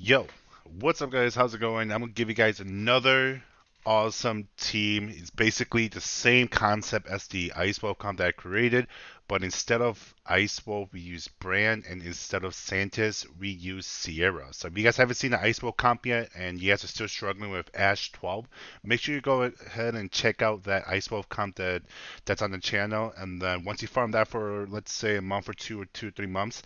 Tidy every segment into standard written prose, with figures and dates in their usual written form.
Yo, what's up, guys? How's it going? I'm gonna give you guys another awesome team. It's basically the same concept as the Ice Wolf comp that I created, but instead of Ice Wolf, we use Brand, and instead of Santis, we use Sierra. So if you guys haven't seen the Ice Wolf comp yet, and you guys are still struggling with Ash 12, make sure you go ahead and check out that Ice Wolf comp that's on the channel. And then once you farm that for, let's say, a month or two, or 3 months,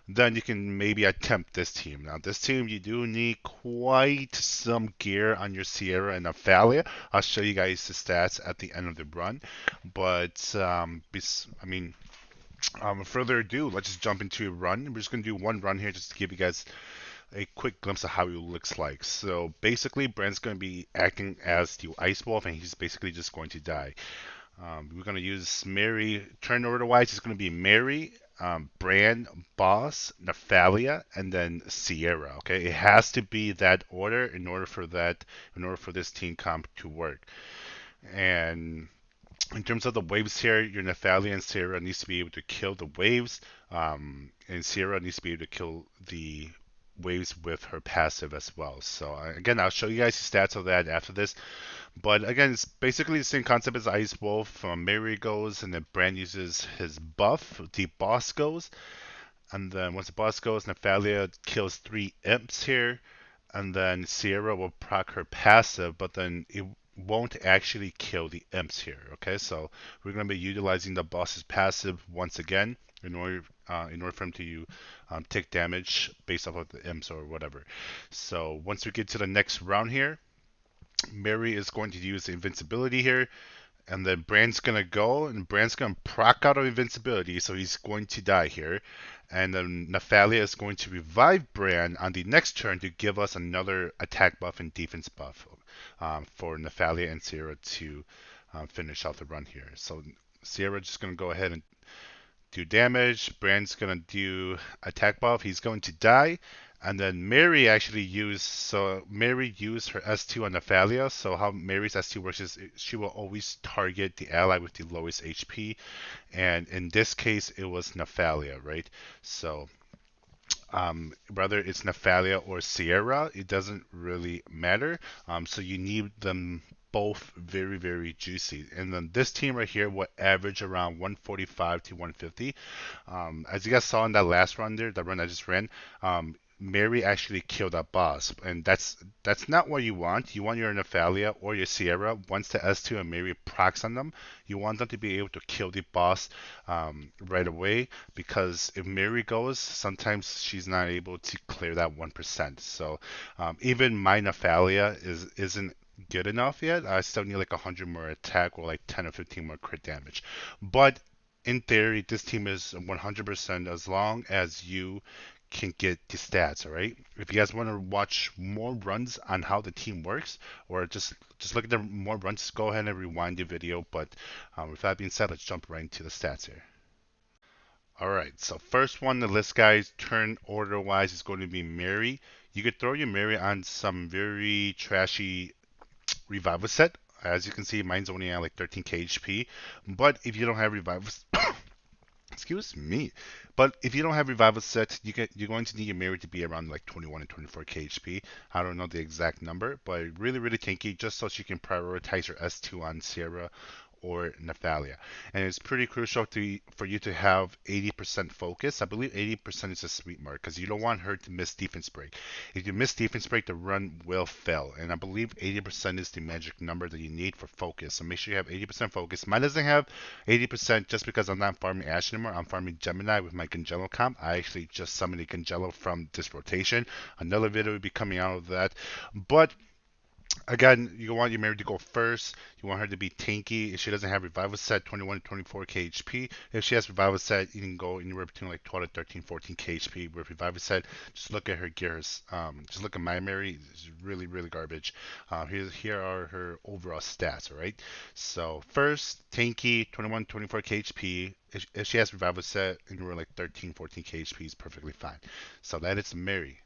then you can maybe attempt this team. Now, this team, you do need quite some gear on your Sierra and Nathalia. I'll show you guys the stats at the end of the run. But, further ado, let's just jump into a run. We're just going to do one run here just to give you guys a quick glimpse of how he looks like. So basically, Brand's going to be acting as the Ice Wolf, and he's basically just going to die. We're going to use Mary. Turn order wise, it's going to be Mary, Bran, Boss, Nathalia, and then Sierra. Okay, it has to be that order in order for this team comp to work. And in terms of the waves here, your Nathalia and Sierra needs to be able to kill the waves, and Sierra needs to be able to kill the waves with her passive as well. So again, I'll show you guys the stats of that after this. But again, it's basically the same concept as Ice Wolf. Mary goes, and then Bran uses his buff. The boss goes, and then once the boss goes, Nathalia kills 3 imps here, and then Sierra will proc her passive, but then it won't actually kill the imps here. Okay, so we're going to be utilizing the boss's passive once again in order for him to take damage based off of the imps or whatever. So once we get to the next round here, Mary is going to use invincibility here, and then Bran's gonna go, and Bran's gonna proc out of invincibility, so he's going to die here. And then Nathalia is going to revive Bran on the next turn to give us another attack buff and defense buff for Nathalia and Sierra to finish out the run here. So Sierra just gonna go ahead and do damage. Bran's gonna do attack buff. He's going to die. And then Mary used her S2 on Nathalia. So how Mary's S2 works is she will always target the ally with the lowest HP. And in this case, it was Nathalia, right? So whether it's Nathalia or Sierra, it doesn't really matter. So you need them both very, very juicy. And then this team right here will average around 145 to 150. As you guys saw in that last run there, the run I just ran, Mary actually killed that boss, and that's not what you want. You want your Nathalia or your Sierra. Once the S2 and Mary procs on them, you want them to be able to kill the boss right away, because if Mary goes, sometimes she's not able to clear that 1%. So even my Nathalia isn't good enough yet. I still need like 100 more attack or like 10 or 15 more crit damage. But in theory, this team is 100% as long as you can get the stats. All right. If you guys want to watch more runs on how the team works, or just look at the more runs, go ahead and rewind the video. But with that being said, let's jump right into the stats here. All right. So first one on the list, guys, turn order wise is going to be Mary. You could throw your Mary on some very trashy revival set. As you can see, mine's only at like 13k HP. But if you don't have revival, excuse me. But if you don't have revival set, you're going to need your Mary to be around like 21 and 24k HP. I don't know the exact number, but really, really tanky, just so she can prioritize her S2 on Sierra or Nathalia. And it's pretty crucial for you to have 80% focus. I believe 80% is a sweet mark, because you don't want her to miss defense break. If you miss defense break, the run will fail. And I believe 80% is the magic number that you need for focus. So make sure you have 80% focus. Mine doesn't have 80% just because I'm not farming Ash anymore. I'm farming Gemini with my Gangelo comp. I actually just summoned a Gangelo from this rotation. Another video will be coming out of that. But again, you want your Mary to go first. You want her to be tanky. If she doesn't have revival set, 21 to 24k HP. If she has revival set, you can go anywhere between like 12 to 13, 14k HP with revival set. Just look at her gears. Just look at my Mary. It's really, really garbage. Here are her overall stats, all right? So first, tanky, 21, 24k HP. If she has revival set, anywhere like 13, 14k HP is perfectly fine. So that is Mary.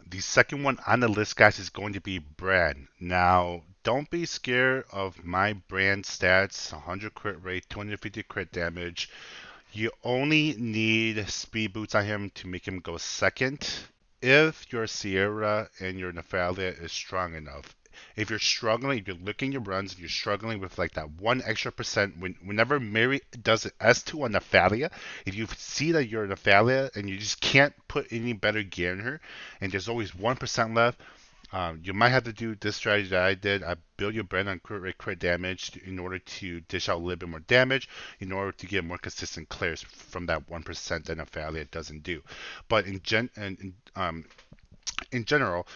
The second one on the list, guys, is going to be Brand. Now, don't be scared of my Brand stats: 100 crit rate, 250 crit damage. You only need speed boots on him to make him go second. if your Sierra and your Nathalia is strong enough. If you're struggling, if you're looking your runs, if you're struggling with like that one extra percent, whenever Mary does an S2 on Nathalia, if you see that you're Nathalia and you just can't put any better gear in her, and there's always 1% left, you might have to do this strategy that I did. I build your brand on crit rate, crit damage in order to dish out a little bit more damage, in order to get more consistent clears from that 1% that Nephalia doesn't do. But in general,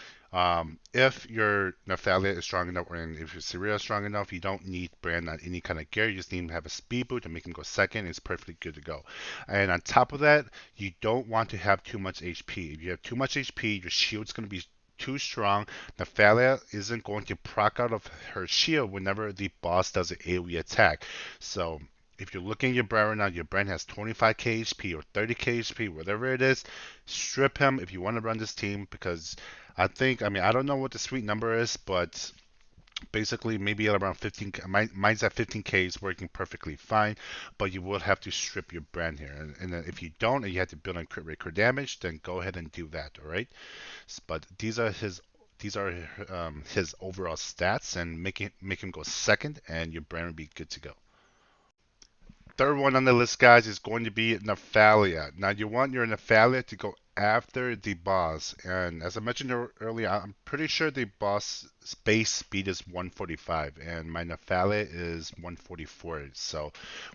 if your Nephalia is strong enough, or if your Syria is strong enough, you don't need brand on any kind of gear. You just need to have a speed boot to make him go second. It's perfectly good to go. And on top of that, you don't want to have too much HP. If you have too much HP, your shield's going to be too strong. Nephalia isn't going to proc out of her shield whenever the boss does an AoE attack. So if you're looking at your brand right now, your brand has 25k HP or 30k HP, whatever it is, strip him if you want to run this team, because I mean, I don't know what the sweet number is, but basically maybe at around 15. Mine's at 15k is working perfectly fine, but you will have to strip your brand here. And then if you don't, and you have to build on crit rate, crit damage, then go ahead and do that. All right. But these are his overall stats, and make him go second, and your brand will be good to go. Third one on the list, guys, is going to be Nephalia. Now, you want your Nephalia to go after the boss. And as I mentioned earlier, I'm pretty sure the boss base speed is 145, and my Nephalia is 144. So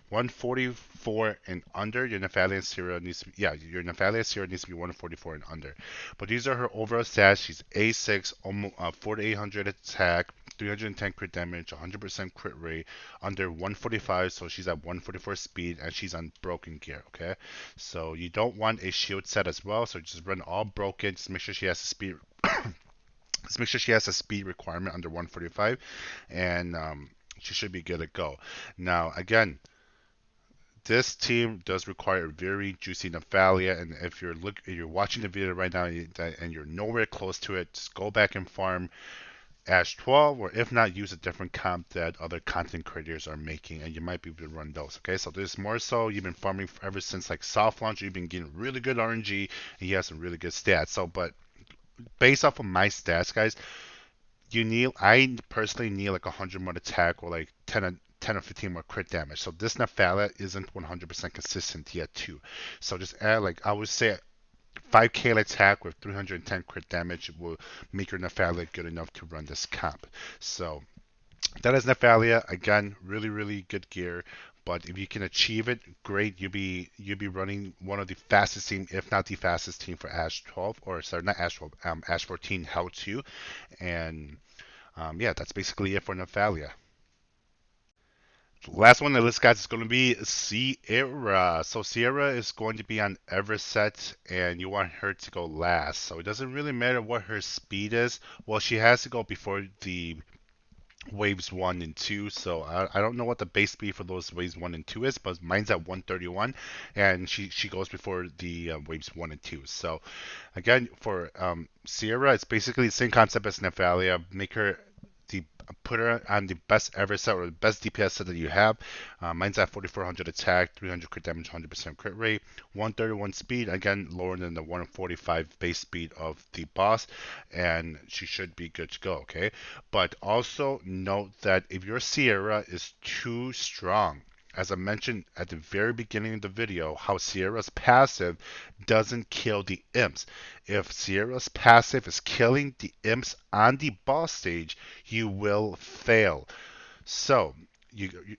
144 and under, your Nephalia Syria needs to be, yeah, your Nephalia Syria needs to be 144 and under. But these are her overall stats. She's A6, almost 4800 attack, 310 crit damage, 100% crit rate, under 145, so she's at 144 speed, and she's on broken gear, okay? So you don't want a shield set as well, so just run all broken. Just make sure she has a speed just make sure she has a speed requirement under 145, and she should be good to go. Now, again, this team does require a very juicy Nephalia, and if you're watching the video right now and you're nowhere close to it, just go back and farm Ash 12, or if not, use a different comp that other content creators are making, and you might be able to run those. Okay, so this more so you've been farming ever since like soft launch. You've been getting really good RNG, and you have some really good stats. So, but based off of my stats, guys, I personally need like 100 more attack, or like 10 or 15 more crit damage. So this Nephala isn't 100% consistent yet too. So just add, like I would say, 5k attack with 310 crit damage will make your Nephalia good enough to run this comp. So that is Nephalia. Again, really, really good gear. But if you can achieve it, great. You'll be running one of the fastest team, if not the fastest team for Ash 12, or sorry, not Ash 12, Ash 14 How to, and yeah, that's basically it for Nephalia. Last one on the list, guys, is going to be Sierra. So Sierra is going to be on Everset, and you want her to go last. So it doesn't really matter what her speed is. Well, she has to go before the waves 1 and 2. So I don't know what the base speed for those waves 1 and 2 is, but mine's at 131, and she goes before the waves 1 and 2. So again, for Sierra, it's basically the same concept as Nephalia. The Put her on the best ever set, or the best DPS set that you have. Mine's at 4400 attack, 300 crit damage, 100% crit rate, 131 speed, again lower than the 145 base speed of the boss, and she should be good to go. Okay, but also note that if your Sierra is too strong, as I mentioned at the very beginning of the video, how Sierra's passive doesn't kill the imps. If Sierra's passive is killing the imps on the boss stage, you will fail. So,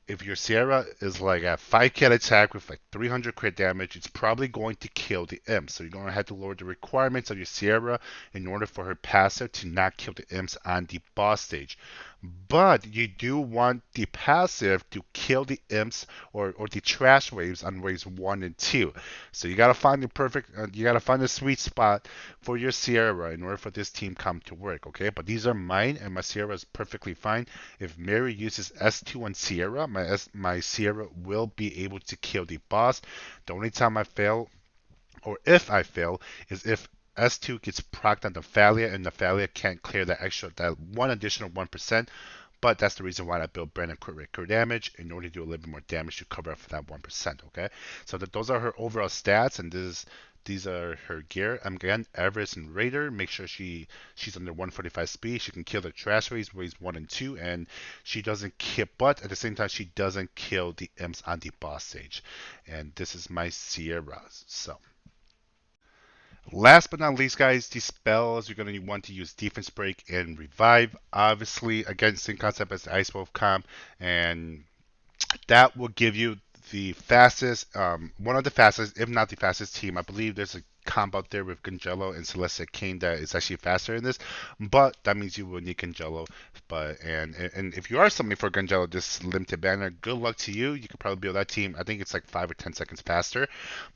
if your Sierra is like at 5k attack with like 300 crit damage, it's probably going to kill the imps. So you're going to have to lower the requirements of your Sierra in order for her passive to not kill the imps on the boss stage. But you do want the passive to kill the imps, or the trash waves on waves 1 and 2. So you gotta find you gotta find the sweet spot for your Sierra in order for this team come to work. Okay, but these are mine, and my Sierra is perfectly fine. If Mary uses S2 on Sierra, my Sierra will be able to kill the boss. The only time I fail, or if I fail, is if S2 gets procced on Nephalia, and Nephalia can't clear that one additional 1%. But that's the reason why I built Brandon crit rate, crit damage, in order to do a little bit more damage to cover up for that 1%. Okay, so those are her overall stats, and These are her gear. Again, Everest and Raider. Make sure she's under 145 speed. She can kill the trash waves 1 and 2, and she doesn't kill, but at the same time, she doesn't kill the imps on the boss stage. And this is my Sierra. So, last but not least, guys, these spells you're going to want to use Defense Break and Revive. Obviously, again, same concept as the Ice Wolf comp, and that will give you the fastest, one of the fastest, if not the fastest team. I believe there's a comp out there with Gangello and Celestia King that is actually faster in this, but that means you will need Gangello. But and if you are something for Gangello, this limited banner, good luck to you. You could probably build that team. I think it's like 5 or 10 seconds faster.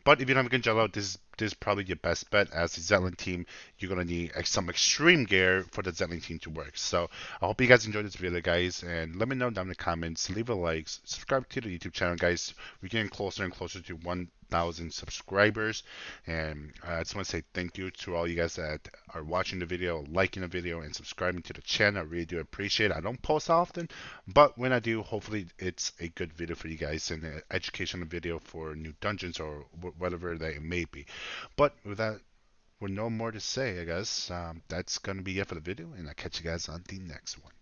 But if you don't have Gangello, this is probably your best bet as the Zetland team. You're gonna need some extreme gear for the Zetland team to work. So I hope you guys enjoyed this video, guys, and let me know down in the comments. Leave a like, subscribe to the YouTube channel, guys. We're getting closer and closer to 1,000 subscribers, and I just want to say thank you to all you guys that are watching the video, liking the video, and subscribing to the channel. I really do appreciate it. I don't post often, but when I do, hopefully it's a good video for you guys and an educational video for new dungeons or whatever that it may be. But with that, with no more to say, I guess that's going to be it for the video, and I'll catch you guys on the next one.